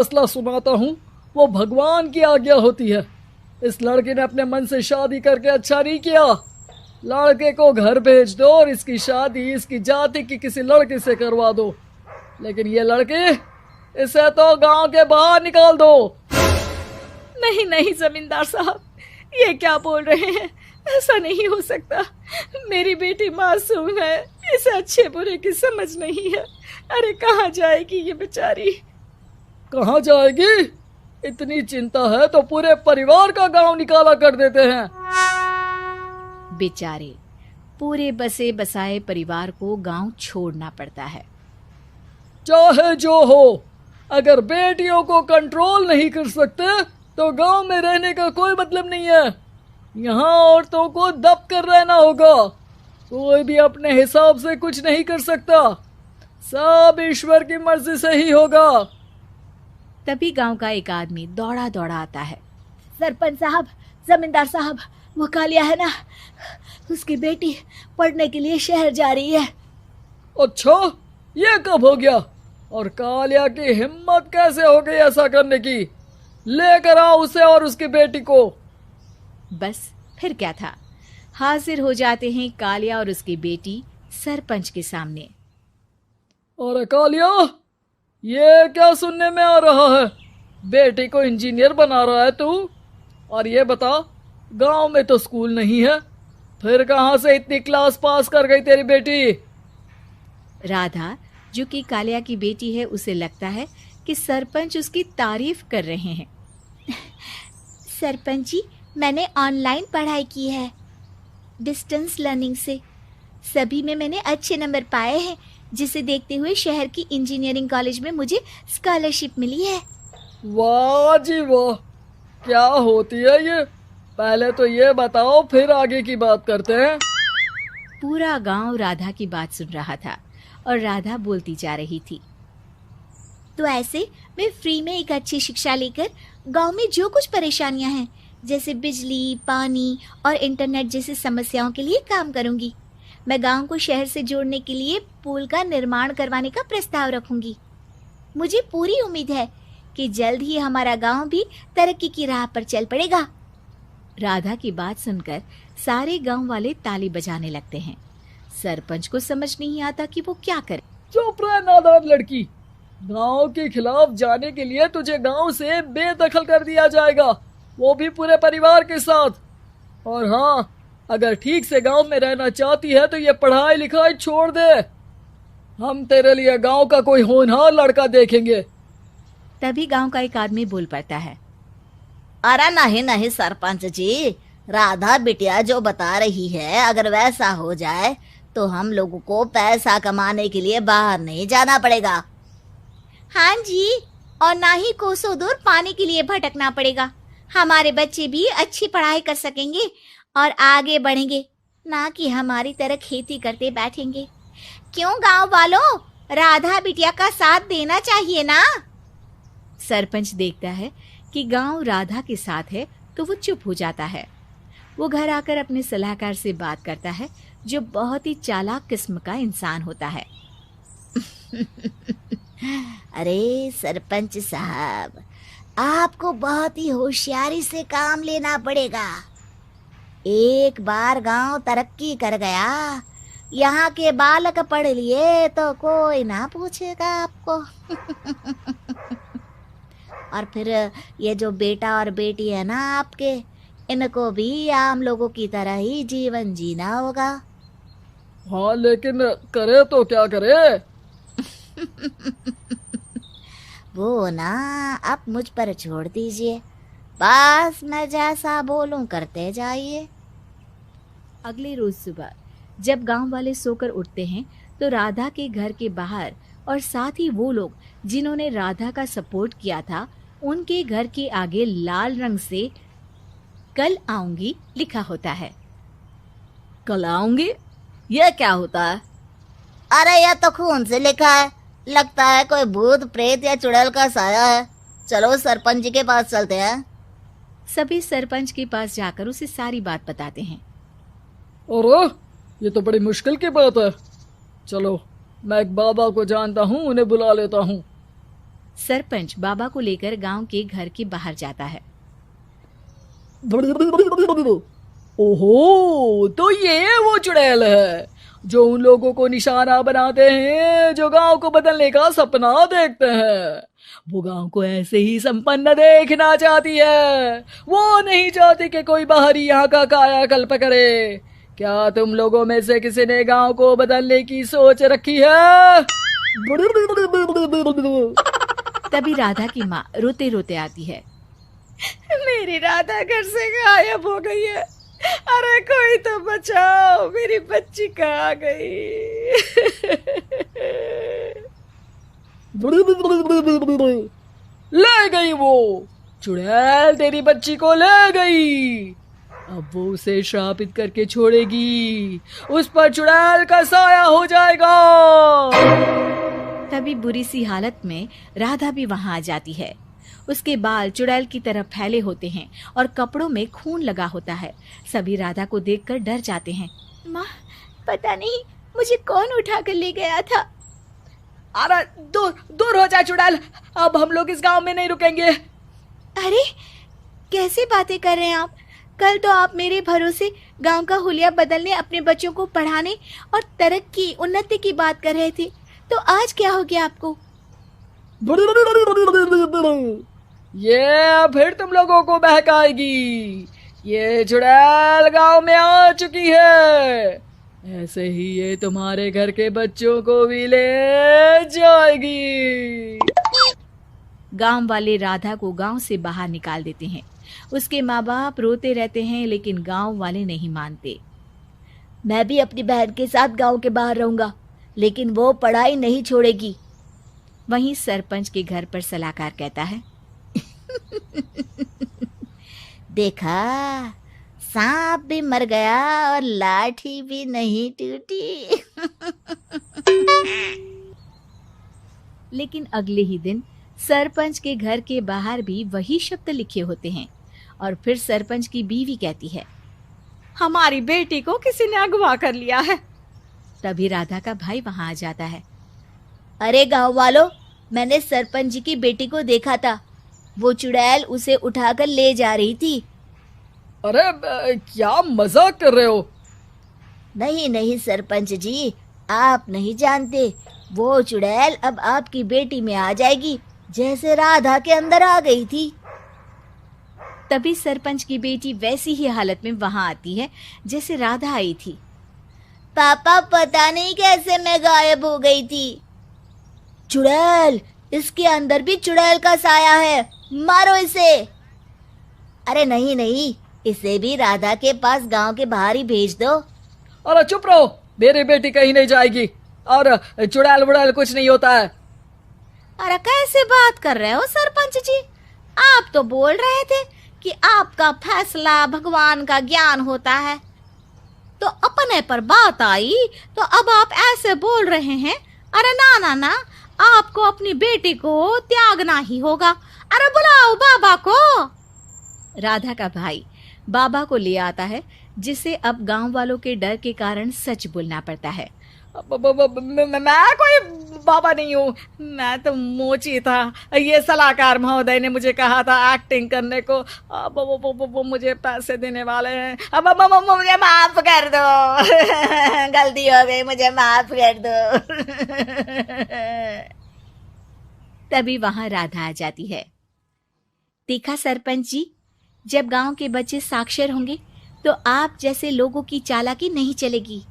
फैसला सुनाता हूँ वो भगवान की आज्ञा होती है। इस लड़के ने अपने मन से शादी करके अच्छा नहीं किया। लड़के को घर भेज दो और इसकी शादी इसकी जाति की किसी लड़के से करवा दो। लेकिन ये लड़के, इसे तो गांव के बाहर निकाल दो। नहीं नहीं जमींदार साहब, ये क्या बोल रहे हैं? ऐसा नहीं हो सकता। मेरी बेटी मासूम है, इसे अच्छे बुरे की समझ नहीं है। अरे कहाँ जाएगी ये बेचारी? कहाँ जाएगी? इतनी चिंता है तो पूरे परिवार का गांव निकाला कर देते हैं। बेचारे पूरे बसे बसाए परिवार को गांव छोड़ना पड़ता है। चाहे जो हो, अगर बेटियों को कंट्रोल नहीं कर सकते तो गांव में रहने का कोई मतलब नहीं है। यहाँ औरतों को दब कर रहना होगा। कोई भी अपने हिसाब से कुछ नहीं कर सकता, सब ईश्वर की मर्जी से ही होगा। तभी गांव का एक आदमी दौड़ा दौड़ा आता है। सरपंच साहब, जमींदार साहब, वो कालिया है ना, उसकी बेटी पढ़ने के लिए शहर जा रही है। अच्छा, ये कब हो गया? और कालिया की हिम्मत कैसे हो गई ऐसा करने की? लेकर आओ उसे और उसकी बेटी को। बस फिर क्या था, हाजिर हो जाते हैं कालिया और उसकी बेटी सरपंच के सामने। अरे कालिया, ये क्या सुनने में आ रहा है? बेटी को इंजीनियर बना रहा है तू? और ये बता, गांव में तो स्कूल नहीं है, फिर कहां से इतनी क्लास पास कर गई तेरी बेटी? राधा, जो कि कालिया की बेटी है, उसे लगता है कि सरपंच उसकी तारीफ कर रहे हैं। सरपंच जी, मैंने ऑनलाइन पढ़ाई की है, डिस्टेंस लर्निंग से। सभी में मैंने अच्छे नंबर पाए हैं, जिसे देखते हुए शहर की इंजीनियरिंग कॉलेज में मुझे स्कॉलरशिप मिली है। वाह जी वाह, क्या होती है ये? पहले तो ये बताओ, फिर आगे की बात करते हैं। पूरा गांव राधा की बात सुन रहा था और राधा बोलती जा रही थी। तो ऐसे मैं फ्री में एक अच्छी शिक्षा लेकर गांव में जो कुछ परेशानियां हैं, जैसे बिजली, पानी और इंटरनेट जैसी समस्याओं के लिए काम करूंगी। मैं गांव को शहर से जोड़ने के लिए पुल का निर्माण करवाने का प्रस्ताव रखूंगी। मुझे पूरी उम्मीद है कि जल्द ही हमारा गांव भी तरक्की की राह पर चल पड़ेगा। राधा की बात सुनकर सारे गांव वाले ताली बजाने लगते हैं। सरपंच को समझ नहीं आता कि वो क्या करे। चुप रह नादान लड़की, गांव के खिलाफ जाने के लिए तुझे गांव से बेदखल कर दिया जाएगा, वो भी पूरे परिवार के साथ। और हाँ, अगर ठीक से गांव में रहना चाहती है तो ये पढ़ाई लिखाई छोड़ दे। हम तेरे लिए गांव का कोई होनहार लड़का देखेंगे। तभी गांव का एक आदमी बोल पड़ता है। अरे नहीं नहीं सरपंच जी, राधा बिटिया जो बता रही है, अगर वैसा हो जाए तो हम लोगों को पैसा कमाने के लिए बाहर नहीं जाना पड़ेगा। हाँ जी, और ना ही कोसों दूर पानी के लिए भटकना पड़ेगा। हमारे बच्चे भी अच्छी पढ़ाई कर सकेंगे और आगे बढ़ेंगे, ना कि हमारी तरह खेती करते बैठेंगे। क्यों गांव वालों, राधा बिटिया का साथ देना चाहिए ना। सरपंच देखता है कि गांव राधा के साथ है तो वो चुप हो जाता है। वो घर आकर अपने सलाहकार से बात करता है, जो बहुत ही चालाक किस्म का इंसान होता है। अरे सरपंच साहब, आपको बहुत ही होशियारी से काम लेना पड़ेगा। एक बार गांव तरक्की कर गया, यहाँ के बालक पढ़ लिए तो कोई ना पूछेगा आपको। और फिर ये जो बेटा और बेटी है ना आपके, इनको भी आम लोगों की तरह ही जीवन जीना होगा। हाँ, लेकिन करे तो क्या करे? वो ना आप मुझ पर छोड़ दीजिए, बस मैं जैसा बोलूं करते जाइए। अगले रोज सुबह जब गांव वाले सोकर उठते हैं तो राधा के घर के बाहर और साथ ही वो लोग जिन्होंने राधा का सपोर्ट किया था, उनके घर के आगे लाल रंग से कल आऊंगी लिखा होता है। कल आऊंगी, ये क्या होता है? अरे यह तो खून से लिखा है, लगता है कोई भूत प्रेत या चुड़ैल का साया है। चलो सरपंच जी के पास चलते हैं। सभी सरपंच के पास जाकर उसे सारी बात बताते हैं। और ये तो बड़ी मुश्किल की बात है। चलो, मैं एक बाबा को जानता हूँ, उन्हें बुला लेता हूँ। सरपंच बाबा को लेकर गांव के घर के बाहर जाता है। ओहो, तो ये वो चुड़ैल है जो उन लोगों को निशाना बनाते हैं जो गांव को बदलने का सपना देखते हैं। वो गांव को ऐसे ही संपन्न देखना चाहती है। वो नहीं चाहती कि कोई बाहरी यहाँ का कायाकल्प करे। क्या तुम लोगों में से किसी ने गांव को बदलने की सोच रखी है? तभी राधा की माँ रोते रोते आती है। मेरी राधा घर से गायब हो गई है। अरे कोई तो बचाओ, मेरी बच्ची कहाँ गई? ले गई वो चुड़ैल, तेरी बच्ची को ले गई। अब वो उसे श्रापित करके छोड़ेगी। उस पर चुड़ैल का साया हो जाएगा। तभी बुरी सी हालत में राधा भी वहां आ जाती है। उसके बाल चुड़ैल की तरह फैले होते हैं और कपड़ों में खून लगा होता है। सभी राधा को देखकर डर जाते हैं। माँ, पता नहीं मुझे कौन उठा कर ले गया था। अरे दूर दूर हो जा चुड़ैल, अब हम लोग इस गांव में नहीं रुकेंगे। अरे कैसे बातें कर रहे हैं आप? कल तो आप मेरे भरोसे गांव का हुलिया बदलने, अपने बच्चों को पढ़ाने और तरक्की उन्नति की बात कर रहे थे, तो आज क्या हो गया आपको? ये फिर तुम लोगों को बहकाएगी। ये चुड़ैल गांव में आ चुकी है। ऐसे ही ये तुम्हारे घर के बच्चों को भी ले जाएगी। गांव वाले राधा को गांव से बाहर निकाल देते हैं। उसके माँ बाप रोते रहते हैं, लेकिन गांव वाले नहीं मानते। मैं भी अपनी बहन के साथ गांव के बाहर रहूंगा, लेकिन वो पढ़ाई नहीं छोड़ेगी। वहीं सरपंच के घर पर सलाहकार कहता है, देखा, सांप भी मर गया और लाठी भी नहीं टूटी। लेकिन अगले ही दिन सरपंच के घर के बाहर भी वही शब्द लिखे होते हैं। और फिर सरपंच की बीवी कहती है, हमारी बेटी को किसी ने अगवा कर लिया है। तभी राधा का भाई वहां आ जाता है। अरे गांव वालों, मैंने सरपंच जी की बेटी को देखा था। वो चुड़ैल उसे उठाकर ले जा रही थी। अरे क्या मजाक कर रहे हो? नहीं नहीं सरपंच जी, आप नहीं जानते। वो चुड़ैल अब आपकी बेटी में आ जाएगी, जैसे राधा के अंदर आ गई थी। तभी सरपंच की बेटी वैसी ही हालत में वहां आती है जैसे राधा आई थी। पापा, पता नहीं कैसे मैं गायब हो गई थी। चुड़ैल, इसके अंदर भी चुड़ैल का साया है, मारो इसे। अरे नहीं नहीं, इसे भी राधा के पास गांव के बाहर ही भेज दो। अरे चुप रहो, मेरी बेटी कहीं नहीं जाएगी और चुड़ैल बुड़ैल कुछ नहीं होता है। अरे कैसे बात कर रहे हो सरपंच जी? आप तो बोल रहे थे कि आपका फैसला भगवान का ज्ञान होता है, तो अपने पर बात आई तो अब आप ऐसे बोल रहे हैं। अरे ना ना ना, आपको अपनी बेटी को त्यागना ही होगा। अरे बुलाओ बाबा को। राधा का भाई बाबा को ले आता है, जिसे अब गांव वालों के डर के कारण सच बोलना पड़ता है। मैं कोई बाबा नहीं हूँ, मैं तो मोची था। ये सलाहकार महोदय ने मुझे कहा था एक्टिंग करने को। अब वो मुझे पैसे देने वाले हैं। अब मुझे माफ कर दो। गलती हो गई, मुझे माफ कर दो। तभी वहां राधा आ जाती है। देखा सरपंच जी, जब गांव के बच्चे साक्षर होंगे तो आप जैसे लोगों की चालाकी नहीं चलेगी।